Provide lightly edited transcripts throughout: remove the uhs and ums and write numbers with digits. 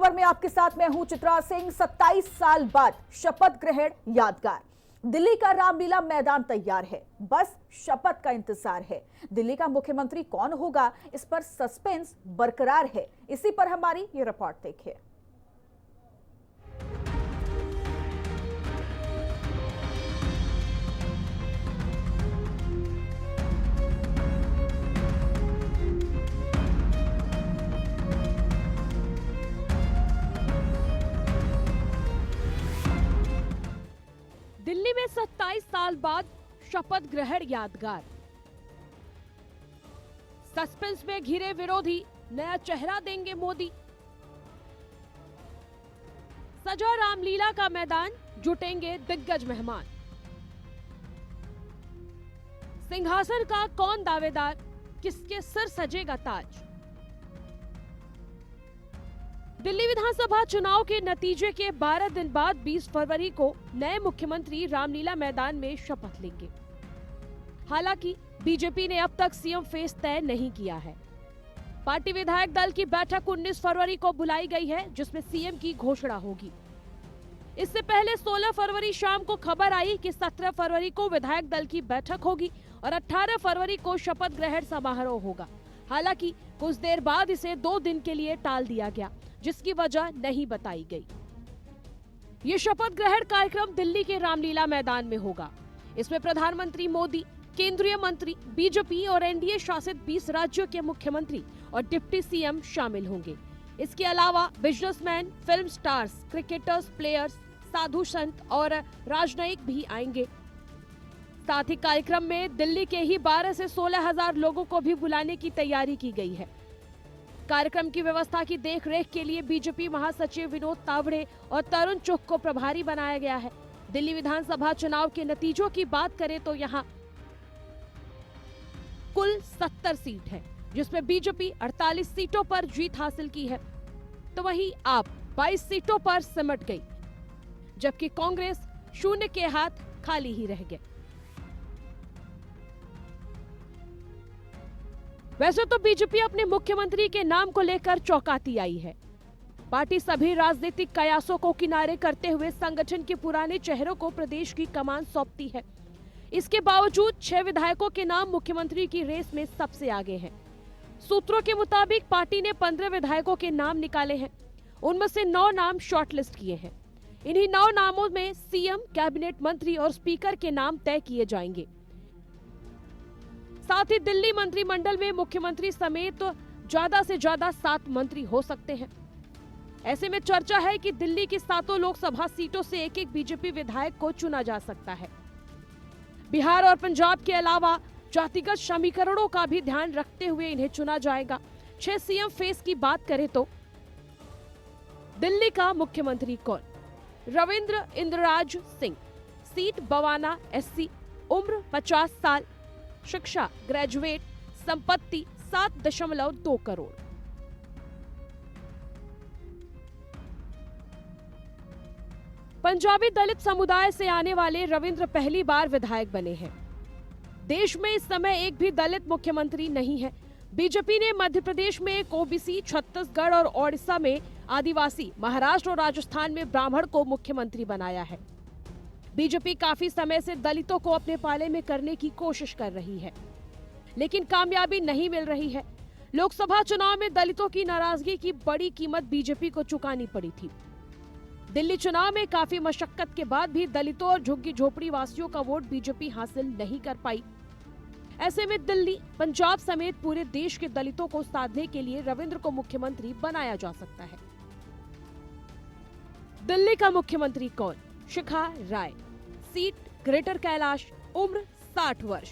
खबर में आपके साथ मैं हूं चित्रा सिंह। 27 साल बाद शपथ ग्रहण यादगार। दिल्ली का रामलीला मैदान तैयार है, बस शपथ का इंतजार है। दिल्ली का मुख्यमंत्री कौन होगा, इस पर सस्पेंस बरकरार है। इसी पर हमारी ये रिपोर्ट देखिए। दिल्ली में 27 साल बाद शपथ ग्रहण यादगार। सस्पेंस में घिरे विरोधी, नया चेहरा देंगे मोदी। सजा रामलीला का मैदान, जुटेंगे दिग्गज मेहमान। सिंहासन का कौन दावेदार, किसके सिर सजेगा ताज। दिल्ली विधानसभा चुनाव के नतीजे के 12 दिन बाद 20 फरवरी को नए मुख्यमंत्री रामलीला मैदान में शपथ लेंगे। हालांकि बीजेपी ने अब तक सीएम फेस तय नहीं किया है। पार्टी विधायक दल की बैठक 19 फरवरी को बुलाई गई है, जिसमें सीएम की घोषणा होगी। इससे पहले 16 फरवरी शाम को खबर आई कि 17 फरवरी को विधायक दल की बैठक होगी और 18 फरवरी को शपथ ग्रहण समारोह होगा। हालांकि कुछ देर बाद इसे 2 दिन के लिए टाल दिया गया, जिसकी वजह नहीं बताई गई। ये शपथ ग्रहण कार्यक्रम दिल्ली के रामलीला मैदान में होगा। इसमें प्रधानमंत्री मोदी, केंद्रीय मंत्री, बीजेपी और एनडीए शासित 20 राज्यों के मुख्यमंत्री और डिप्टी सीएम शामिल होंगे। इसके अलावा businessman, film stars, cricketers, players, साधु संत और राजनयिक भी आएंगे। साथ ही कार्यक्रम में दिल्ली के ही 12 से 16,000 लोगों को भी बुलाने की तैयारी की गई है। कार्यक्रम की व्यवस्था की देखरेख के लिए बीजेपी महासचिव विनोद तावड़े और तरुण चुग को प्रभारी बनाया गया है। दिल्ली विधानसभा चुनाव के नतीजों की बात करें तो यहाँ कुल 70 सीट है, जिसमें बीजेपी 48 सीटों पर जीत हासिल की है, तो वहीं आप 22 सीटों पर सिमट गई, जबकि कांग्रेस शून्य के हाथ खाली ही रह गए। वैसे तो बीजेपी अपने मुख्यमंत्री के नाम को लेकर चौंकाती आई है। पार्टी सभी राजनीतिक कयासों को किनारे करते हुए संगठन के पुराने चेहरों को प्रदेश की कमान सौंपती है। इसके बावजूद 6 विधायकों के नाम मुख्यमंत्री की रेस में सबसे आगे हैं। सूत्रों के मुताबिक पार्टी ने 15 विधायकों के नाम निकाले हैं। उनमें से 9 नाम शॉर्टलिस्ट किए हैं। इन्हीं 9 नामों में सीएम, कैबिनेट मंत्री और स्पीकर के नाम तय किए जाएंगे। साथ ही दिल्ली मंत्रिमंडल में मुख्यमंत्री समेत तो ज्यादा से ज्यादा 7 मंत्री हो सकते हैं। ऐसे में चर्चा है कि दिल्ली की 7 लोकसभा सीटों से एक बीजेपी विधायक को चुना जा सकता है। बिहार और पंजाब के अलावा जातिगत समीकरणों का भी ध्यान रखते हुए इन्हें चुना जाएगा। 6 सीएम फेस की बात करें तो दिल्ली का मुख्यमंत्री कौन? रविंद्र इंद्रराज सिंह, सीट बवाना एससी, उम्र 50 साल, शिक्षा ग्रेजुएट, संपत्ति 7.2 करोड़। पंजाबी दलित समुदाय से आने वाले रविंद्र पहली बार विधायक बने हैं। देश में इस समय एक भी दलित मुख्यमंत्री नहीं है। बीजेपी ने मध्य प्रदेश में एक ओबीसी, छत्तीसगढ़ और ओडिशा में आदिवासी, महाराष्ट्र और राजस्थान में ब्राह्मण को मुख्यमंत्री बनाया है। बीजेपी काफी समय से दलितों को अपने पाले में करने की कोशिश कर रही है, लेकिन कामयाबी नहीं मिल रही है। लोकसभा चुनाव में दलितों की नाराजगी की बड़ी कीमत बीजेपी को चुकानी पड़ी थी। दिल्ली चुनाव में काफी मशक्कत के बाद भी दलितों और झुग्गी झोपड़ी वासियों का वोट बीजेपी हासिल नहीं कर पाई। ऐसे में दिल्ली, पंजाब समेत पूरे देश के दलितों को साधने के लिए रविंद्र को मुख्यमंत्री बनाया जा सकता है। दिल्ली का मुख्यमंत्री कौन? शिखा राय, सीट ग्रेटर कैलाश, उम्र 60 वर्ष,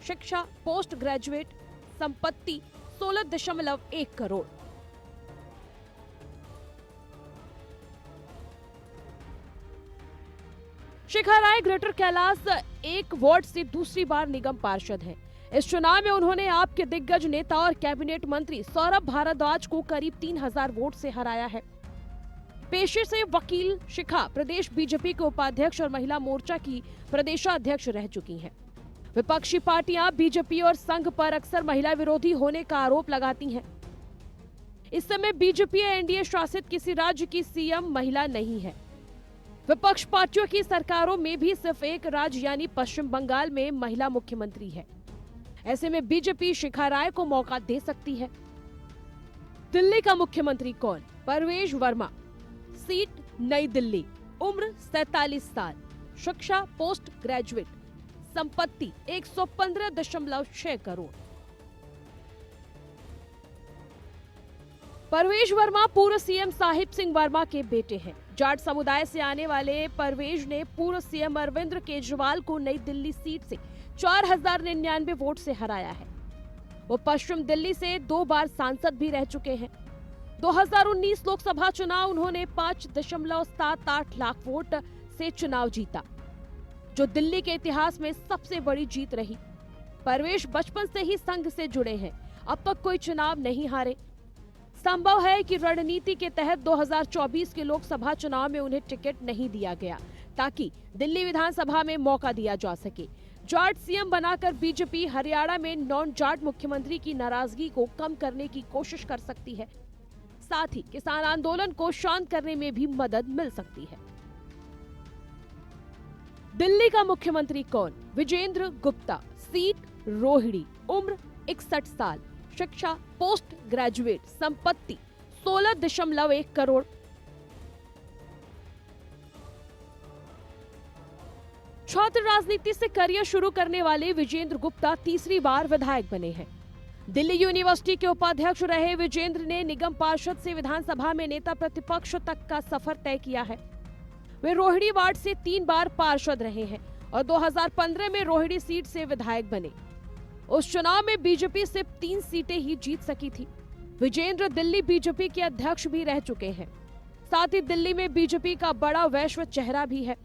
शिक्षा पोस्ट ग्रेजुएट, संपत्ति 16.1 करोड़। शिखा राय ग्रेटर कैलाश 1 वार्ड से दूसरी बार निगम पार्षद हैं। इस चुनाव में उन्होंने आप के दिग्गज नेता और कैबिनेट मंत्री सौरभ भारद्वाज को करीब 3000 वोट से हराया है। पेशे से वकील शिखा प्रदेश बीजेपी के उपाध्यक्ष और महिला मोर्चा की प्रदेशाध्यक्ष रह चुकी हैं। विपक्षी पार्टियां बीजेपी और संघ पर अक्सर महिला विरोधी होने का आरोप लगाती हैं। इस समय बीजेपी या एनडीए शासित किसी राज्य की सीएम महिला नहीं है। विपक्ष पार्टियों की सरकारों में भी सिर्फ एक राज्य यानी पश्चिम बंगाल में महिला मुख्यमंत्री है। ऐसे में बीजेपी शिखा राय को मौका दे सकती है। दिल्ली का मुख्यमंत्री कौन? परवेश वर्मा, सीट नई दिल्ली, उम्र 47 साल, शिक्षा पोस्ट ग्रेजुएट, संपत्ति 115.6 करोड़। परवेश वर्मा पूर्व सीएम साहिब सिंह वर्मा के बेटे हैं। जाट समुदाय से आने वाले परवेश ने पूर्व सीएम अरविंद केजरीवाल को नई दिल्ली सीट से 4099 वोट से हराया है। वो पश्चिम दिल्ली से 2 बार सांसद भी रह चुके हैं। 2019 लोकसभा चुनाव उन्होंने 5.78 लाख वोट से चुनाव जीता, जो दिल्ली के इतिहास में सबसे बड़ी जीत रही। परवेश बचपन से ही संघ से जुड़े हैं, अब तक कोई चुनाव नहीं हारे। संभव है कि रणनीति के तहत 2024 के लोकसभा चुनाव में उन्हें टिकट नहीं दिया गया, ताकि दिल्ली विधानसभा में मौका दिया जा सके। जाट सीएम बनाकर बीजेपी हरियाणा में नॉन जाट मुख्यमंत्री की नाराजगी को कम करने की कोशिश कर सकती है। साथ ही किसान आंदोलन को शांत करने में भी मदद मिल सकती है। दिल्ली का मुख्यमंत्री कौन? विजेंद्र गुप्ता, सीट रोहिणी, उम्र 61 साल, शिक्षा पोस्ट ग्रेजुएट, संपत्ति 16.1 करोड़। छात्र राजनीति से करियर शुरू करने वाले विजेंद्र गुप्ता तीसरी बार विधायक बने हैं। दिल्ली यूनिवर्सिटी के उपाध्यक्ष रहे विजेंद्र ने निगम पार्षद से विधानसभा में नेता प्रतिपक्ष तक का सफर तय किया है। वे रोहिणी वार्ड से 3 बार पार्षद रहे हैं और 2015 में रोहिणी सीट से विधायक बने। उस चुनाव में बीजेपी सिर्फ 3 सीटें ही जीत सकी थी। विजेंद्र दिल्ली बीजेपी के अध्यक्ष भी रह चुके हैं। साथ ही दिल्ली में बीजेपी का बड़ा वैश्विक चेहरा भी है।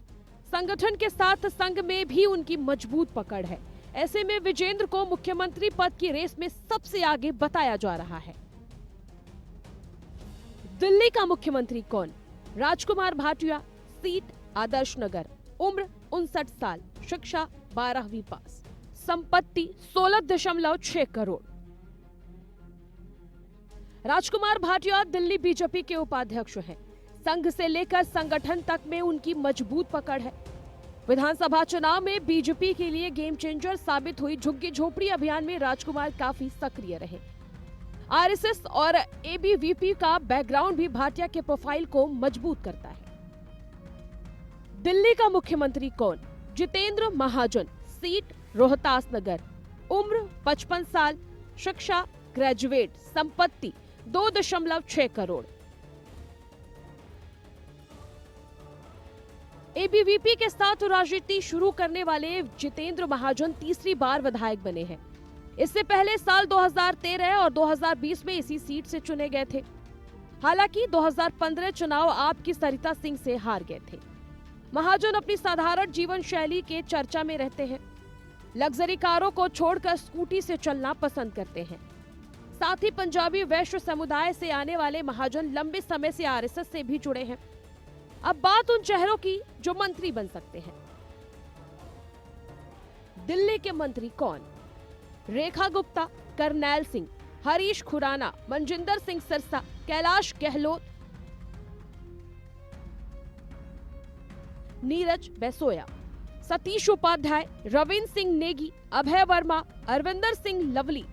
संगठन के साथ संघ में भी उनकी मजबूत पकड़ है। ऐसे में विजेंद्र को मुख्यमंत्री पद की रेस में सबसे आगे बताया जा रहा है। दिल्ली का मुख्यमंत्री कौन? राजकुमार भाटिया, सीट आदर्श नगर, उम्र 59 साल, शिक्षा 12वीं पास, संपत्ति 16.6 करोड़। राजकुमार भाटिया दिल्ली बीजेपी के उपाध्यक्ष हैं। संघ से लेकर संगठन तक में उनकी मजबूत पकड़ है। विधानसभा चुनाव में बीजेपी के लिए गेम चेंजर साबित हुई झुग्गी झोपड़ी अभियान में राजकुमार काफी सक्रिय रहे। आरएसएस और एबीवीपी का बैकग्राउंड भी भाटिया के प्रोफाइल को मजबूत करता है। दिल्ली का मुख्यमंत्री कौन? जितेंद्र महाजन, सीट रोहतास नगर, उम्र 55 साल, शिक्षा ग्रेजुएट, संपत्ति 2.6 करोड़। एबीवीपी के साथ राजनीति शुरू करने वाले जितेंद्र महाजन तीसरी बार विधायक बने हैं। इससे पहले साल 2013 और 2020 में इसी सीट से चुने गए थे। हालांकि 2015 चुनाव आप की सरिता सिंह से हार गए थे। महाजन अपनी साधारण जीवन शैली के चर्चा में रहते हैं। लग्जरी कारों को छोड़कर स्कूटी से चलना पसंद करते हैं। साथ ही पंजाबी वैश्य समुदाय से आने वाले महाजन लंबे समय से आरएसएस से भी जुड़े हैं। अब बात उन चेहरों की जो मंत्री बन सकते हैं। दिल्ली के मंत्री कौन? रेखा गुप्ता, करनैल सिंह, हरीश खुराना, मनजिंदर सिंह सिरसा, कैलाश गहलोत, नीरज बेसोया, सतीश उपाध्याय, रविंद्र सिंह नेगी, अभय वर्मा, अरविंदर सिंह लवली,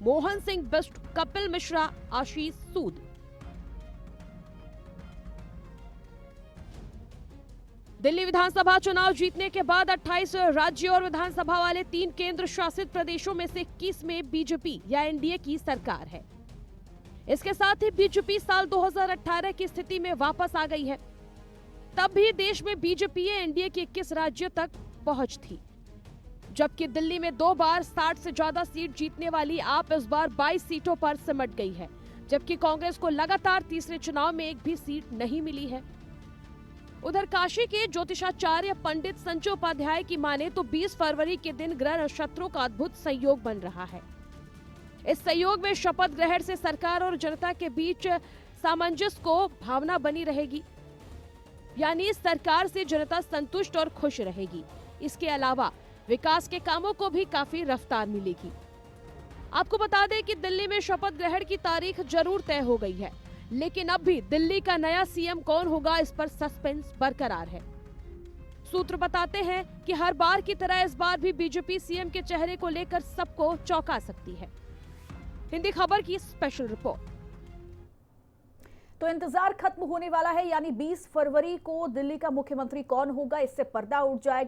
मोहन सिंह बिष्ट, कपिल मिश्रा, आशीष सूद। दिल्ली विधानसभा चुनाव जीतने के बाद 28 राज्य और विधानसभा वाले 3 केंद्र शासित प्रदेशों में से 21 में बीजेपी या एनडीए की सरकार है। इसके साथ ही बीजेपी साल 2018 की स्थिति में वापस आ गई है। तब भी देश में बीजेपी या एनडीए की 21 राज्य तक पहुंच थी, जबकि दिल्ली में 2 बार 60 से ज्यादा सीट जीतने वाली आप इस बार 22 सीटों पर सिमट गई है, जबकि कांग्रेस को लगातार तीसरे चुनाव में एक भी सीट नहीं मिली है। उधर काशी के ज्योतिषाचार्य पंडित संजय उपाध्याय की माने तो 20 फरवरी के दिन ग्रह नक्षत्रों का अद्भुत संयोग बन रहा है। इस संयोग में शपथ ग्रहण से सरकार और जनता के बीच सामंजस्य को भावना बनी रहेगी, यानी सरकार से जनता संतुष्ट और खुश रहेगी। इसके अलावा विकास के कामों को भी काफी रफ्तार मिलेगी। आपको बता दें कि दिल्ली में शपथ ग्रहण की तारीख जरूर तय हो गई है, लेकिन अब भी दिल्ली का नया सीएम कौन होगा, इस पर सस्पेंस बरकरार है। सूत्र बताते हैं कि हर बार की तरह इस बार भी बीजेपी सीएम के चेहरे को लेकर सबको चौंका सकती है। हिंदी खबर की स्पेशल रिपोर्ट। तो इंतजार खत्म होने वाला है, यानी 20 फरवरी को दिल्ली का मुख्यमंत्री कौन होगा, इससे पर्दा उठ जाएगा।